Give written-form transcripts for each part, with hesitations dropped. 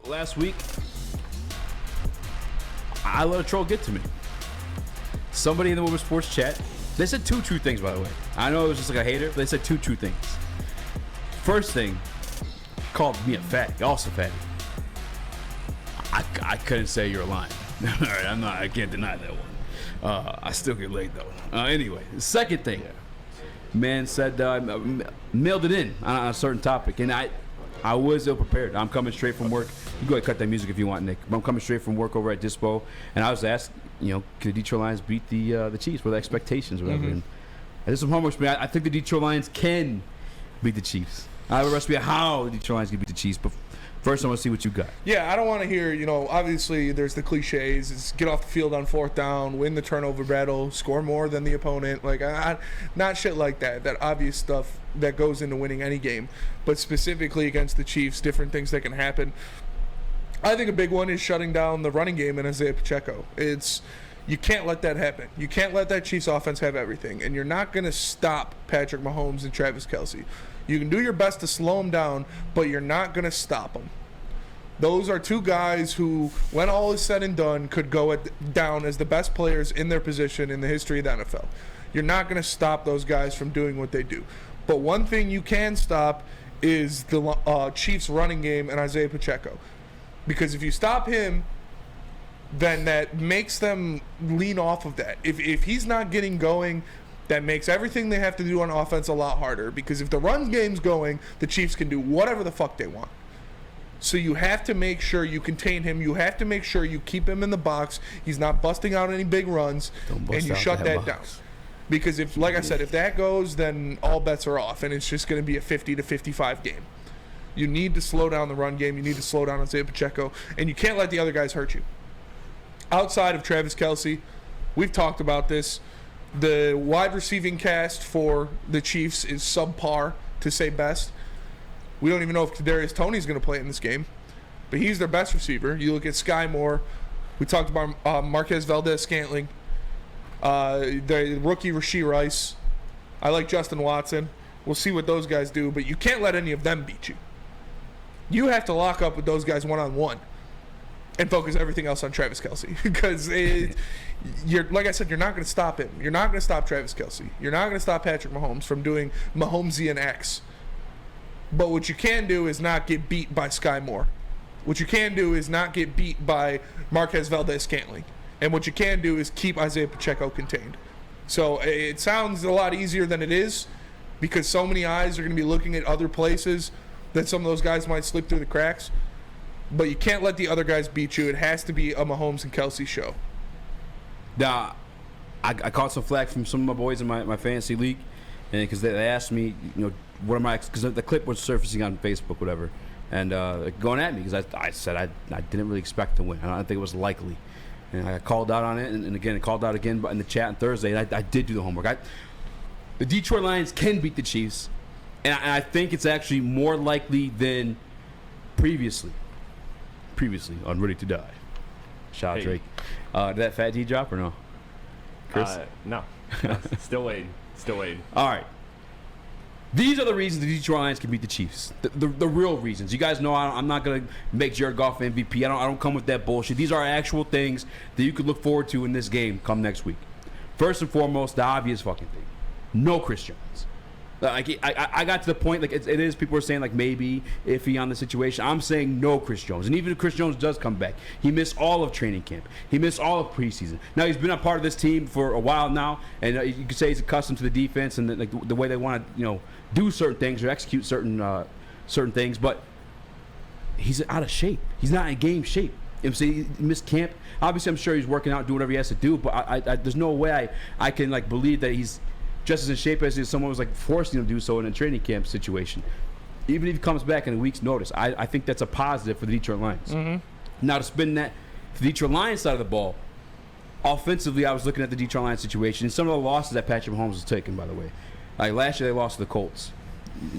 last week, I let a troll get to me. Somebody in the Woodward Sports chat, they said two true things, by the way. I know it was just like a hater, but they said two true things. First thing, called me a fatty, also fatty. I couldn't say you're lying. All right, I can't deny that one. I still get laid though. Anyway, the second thing, man said mailed it in on a certain topic, and I was ill prepared. I'm coming straight from work. You go ahead and cut that music if you want, Nick. But I'm coming straight from work over at Dispo, and I was asked, can the Detroit Lions beat the Chiefs? What are the expectations or whatever? And I did some homework. I think the Detroit Lions can beat the Chiefs. I have a recipe of how the Detroit Lions can beat the Chiefs, but first I want to see what you got. Yeah, I don't want to hear, obviously there's the cliches. It's get off the field on fourth down, win the turnover battle, score more than the opponent. Not shit like that. That obvious stuff that goes into winning any game. But specifically against the Chiefs, different things that can happen. I think a big one is shutting down the running game in Isaiah Pacheco. You can't let that happen. You can't let that Chiefs offense have everything. And you're not going to stop Patrick Mahomes and Travis Kelce. You can do your best to slow them down, but you're not going to stop them. Those are two guys who, when all is said and done, could go down as the best players in their position in the history of the NFL. You're not going to stop those guys from doing what they do. But one thing you can stop is the Chiefs running game and Isaiah Pacheco. Because if you stop him, then that makes them lean off of that. If he's not getting going, that makes everything they have to do on offense a lot harder. Because if the run game's going, the Chiefs can do whatever the fuck they want. So you have to make sure you contain him. You have to make sure you keep him in the box. He's not busting out any big runs, and you shut that down. Because if that goes, then all bets are off, and it's just going to be a 50-55 game. You need to slow down the run game. You need to slow down Isaiah Pacheco, and you can't let the other guys hurt you. Outside of Travis Kelce, we've talked about this. The wide receiving cast for the Chiefs is subpar, to say best. We don't even know if Kadarius Toney's going to play in this game, but he's their best receiver. You look at Sky Moore. We talked about Marquez Valdez-Scantling, the rookie Rashee Rice. I like Justin Watson. We'll see what those guys do, but you can't let any of them beat you. You have to lock up with those guys one-on-one and focus everything else on Travis Kelce. Because, like I said, you're not going to stop him. You're not going to stop Travis Kelce. You're not going to stop Patrick Mahomes from doing Mahomesian X. But what you can do is not get beat by Sky Moore. What you can do is not get beat by Marquez Valdez-Scantling. And what you can do is keep Isaiah Pacheco contained. So it sounds a lot easier than it is, because so many eyes are going to be looking at other places that some of those guys might slip through the cracks. But you can't let the other guys beat you. It has to be a Mahomes and Kelce show. Now, I caught some flack from some of my boys in my fantasy league, and because they asked me, what am I? Because the clip was surfacing on Facebook, whatever, and going at me because I said I didn't really expect to win. I don't think it was likely, and I called out on it, and again, I called out again in the chat on Thursday. And I did do the homework. The Detroit Lions can beat the Chiefs, and I think it's actually more likely than previously on Ready to Die. Shout out Drake. Did that Fat D drop or no? Chris? No. Still waiting. All right. These are the reasons the Detroit Lions can beat the Chiefs. The real reasons. You guys know I'm not going to make Jared Goff MVP. I don't come with that bullshit. These are actual things that you could look forward to in this game come next week. First and foremost, the obvious fucking thing. No Chris Jones. I got to the point, it is, people are saying, maybe iffy on the situation. I'm saying no Chris Jones. And even if Chris Jones does come back, he missed all of training camp. He missed all of preseason. Now, he's been a part of this team for a while now, and you could say he's accustomed to the defense and the way they want to, do certain things or execute certain things, but he's out of shape. He's not in game shape. He missed camp. Obviously, I'm sure he's working out, doing whatever he has to do, but there's no way I can, believe that he's just as in shape as if someone was forcing him to do so in a training camp situation. Even if he comes back in a week's notice, I think that's a positive for the Detroit Lions. Mm-hmm. Now, to spin that to the Detroit Lions side of the ball, offensively, I was looking at the Detroit Lions situation and some of the losses that Patrick Mahomes was taking, by the way. Last year, they lost to the Colts.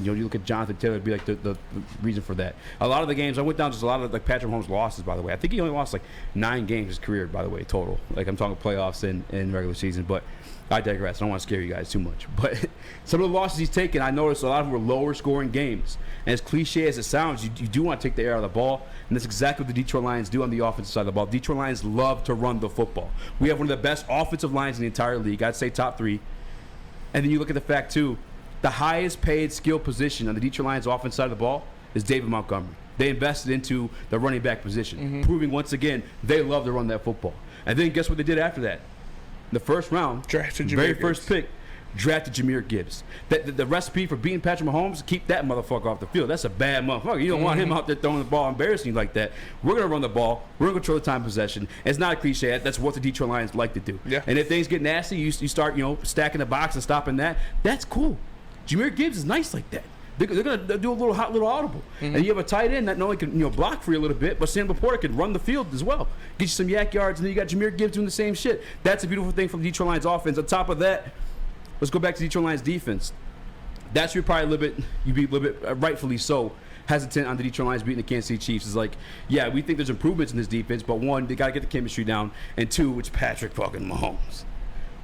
You look at Jonathan Taylor, it'd be the reason for that. A lot of the games, I went down just a lot of Patrick Mahomes losses, by the way. I think he only lost 9 games in his career, by the way, total. I'm talking playoffs and regular season. But I digress. I don't want to scare you guys too much. But some of the losses he's taken, I noticed a lot of them were lower scoring games. And as cliche as it sounds, you do want to take the air out of the ball. And that's exactly what the Detroit Lions do on the offensive side of the ball. Detroit Lions love to run the football. We have one of the best offensive lines in the entire league. I'd say top 3. And then you look at the fact, too, the highest paid skill position on the Detroit Lions offensive side of the ball is David Montgomery. They invested into the running back position, proving once again they love to run that football. And then guess what they did after that? The first round, drafted very first pick, drafted Jahmyr Gibbs. The recipe for beating Patrick Mahomes, keep that motherfucker off the field. That's a bad motherfucker. You don't want him out there throwing the ball, embarrassing you like that. We're going to run the ball. We're going to control the time of possession. It's not a cliche. That's what the Detroit Lions like to do. Yeah. And if things get nasty, you start stacking the box and stopping that. That's cool. Jahmyr Gibbs is nice like that. They're going to do a little audible. And you have a tight end that not only can block for you a little bit, but Sam Laporta can run the field as well. Get you some yak yards, and then you got Jahmyr Gibbs doing the same shit. That's a beautiful thing from the Detroit Lions offense. On top of that, let's go back to Detroit Lions defense. That's where you'd be a little bit, rightfully so, hesitant on the Detroit Lions beating the Kansas City Chiefs. It's like, yeah, we think there's improvements in this defense, but one, they got to get the chemistry down, and two, it's Patrick fucking Mahomes.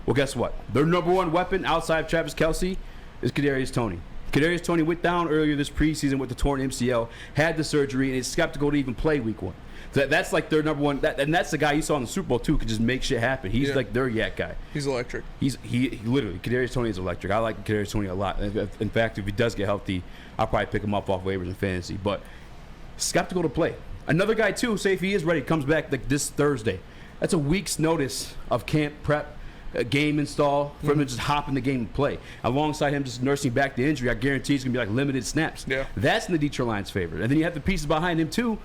Well, guess what? Their number one weapon outside of Travis Kelce is Kadarius Toney. Kadarius Toney went down earlier this preseason with the torn MCL, had the surgery, and is skeptical to even play week 1. So that's like their number one, and that's the guy you saw in the Super Bowl too, could just make shit happen. He's like their yak guy. He's electric. He literally, Kadarius Toney is electric. I like Kadarius Toney a lot. In fact, if he does get healthy, I'll probably pick him up off waivers in fantasy. But skeptical to play. Another guy too, say if he is ready, comes back like this Thursday. That's a week's notice of camp prep. A game install for him to just hop in the game and play. Alongside him just nursing back the injury, I guarantee it's going to be like limited snaps. Yeah. That's in the Detroit Lions' favor. And then you have the pieces behind him too.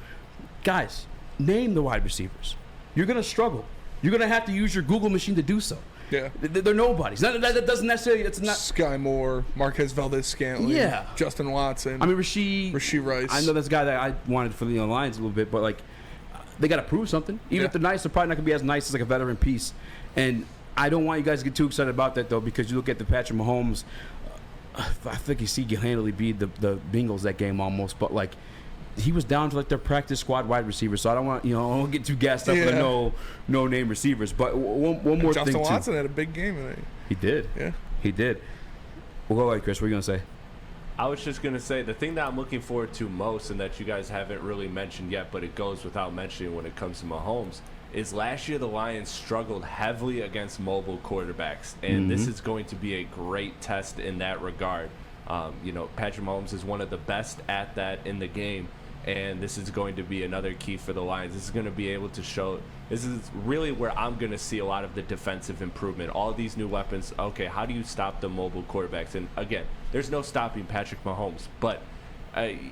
Guys, name the wide receivers. You're going to struggle. You're going to have to use your Google machine to do so. Yeah. They're nobodies. That doesn't necessarily, it's not. Sky Moore, Marquez Valdez-Scantling, Justin Watson. I mean, Rashee Rice. I know that's a guy that I wanted for the Lions a little bit, but like, they got to prove something. Even if they're nice, they're probably not going to be as nice as like a veteran piece. And I don't want you guys to get too excited about that, though, because you look at the Patrick Mahomes, I think you see handily beat the Bengals that game almost, but, like, he was down to, like, their practice squad wide receivers, so I don't want, I don't get too gassed up with no-name receivers. But one more thing, Justin Watson had a big game tonight. He did. Yeah. He did. Well, go ahead, Chris. What are you going to say? I was just going to say, the thing that I'm looking forward to most, and that you guys haven't really mentioned yet, but it goes without mentioning when it comes to Mahomes, is last year the Lions struggled heavily against mobile quarterbacks, and this is going to be a great test in that regard. Patrick Mahomes is one of the best at that in the game, and this is going to be another key for the Lions. This is going to be able to show, this is really where I'm going to see a lot of the defensive improvement. All of these new weapons, okay, how do you stop the mobile quarterbacks? And again, there's no stopping Patrick Mahomes, but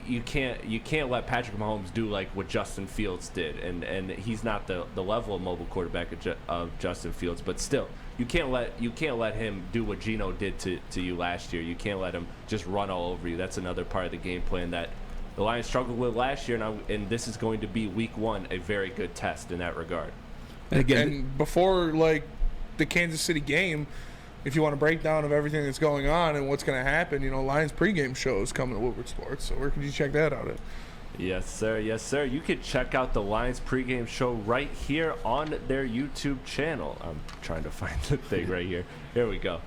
you can't let Patrick Mahomes do like what Justin Fields did, and he's not the level of mobile quarterback of Justin Fields, but still, you can't let him do what Geno did to you last year. You can't let him just run all over you. That's another part of the game plan that the Lions struggled with last year, and this is going to be week 1 a very good test in that regard. And again, and before like the Kansas City game, if you want a breakdown of everything that's going on and what's going to happen, Lions pregame show is coming to Woodward Sports. So where can you check that out at? Yes, sir. Yes, sir. You can check out the Lions pregame show right here on their YouTube channel. I'm trying to find the thing right here. Here we go.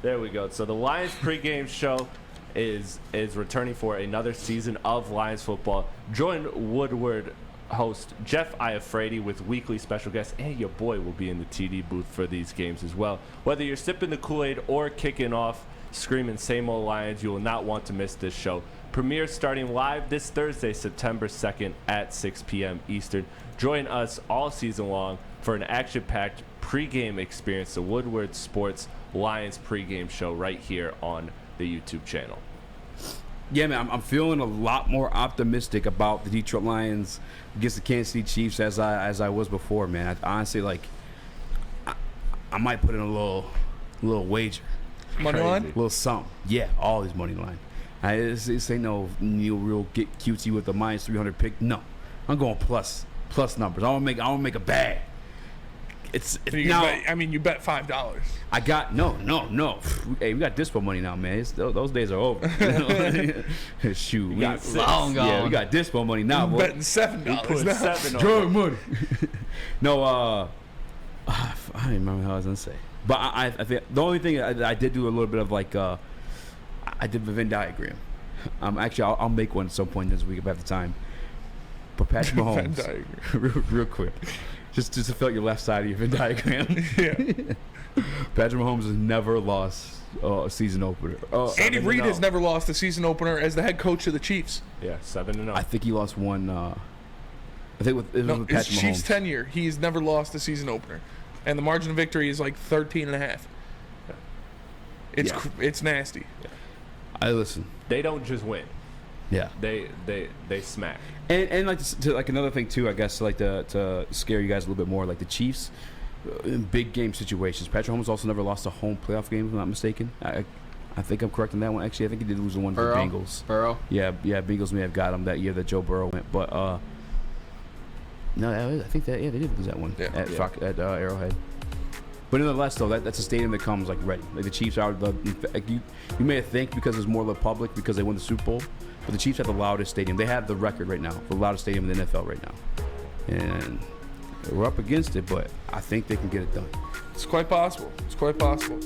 There we go. So the Lions pregame show is returning for another season of Lions football. Join Woodward host Jeff Iafredi with weekly special guests, and your boy will be in the TD booth for these games as well. Whether you're sipping the Kool-Aid or kicking off, screaming same old Lions, you will not want to miss this show. Premiere starting live this Thursday, September 2nd at 6 p.m. Eastern. Join us all season long for an action-packed pregame experience, the Woodward Sports Lions pregame show right here on the YouTube channel. Yeah, man, I'm feeling a lot more optimistic about the Detroit Lions against the Kansas City Chiefs as I was before, man. I honestly, I might put in a little wager. Money line? A little something. Yeah, all these money line. This ain't no real get cutesy with the minus 300 pick. No, I'm going plus numbers. I want to make a bag. You bet $5. I got no. Hey, we got dispo money now, man. Those days are over. Shoot, we got long gone. Yeah, we got dispo money now. I'm betting $7. We put $7 on drug money. No, I don't even remember how I was gonna say. But I think the only thing I did do a little bit of like I did the Venn diagram. Actually, I'll make one at some point this week if I have the time. But Patrick Venn Mahomes, diagram. real quick, just to fill out your left side of your Venn diagram. Yeah. Patrick Mahomes has never lost a season opener. Andy Reid 7-0. has never lost a season opener as the head coach of the Chiefs. Yeah, 7-0. I think he lost one. I think it was No, with his Patrick Chiefs Mahomes. tenure, he's never lost a season opener, and the margin of victory is like 13.5. It's Yeah. it's nasty. I listen. They don't just win. Yeah. They smack. And like like another thing too, I guess like to scare you guys a little bit more, like the Chiefs in big game situations. Patrick Mahomes also never lost a home playoff game, if I'm not mistaken. I think I'm correct on that one. Actually, I think he did lose the one for the Bengals. Burrow. Yeah, Bengals may have got him that year that Joe Burrow went, but no, I think that they did lose that one at Arrowhead. But nonetheless, though, that's a stadium that comes like ready. Like the Chiefs are you may think because there's more of the public because they won the Super Bowl, but the Chiefs have the loudest stadium. They have the record right now for the loudest stadium in the NFL right now, and we're up against it. But I think they can get it done. It's quite possible. It's quite possible.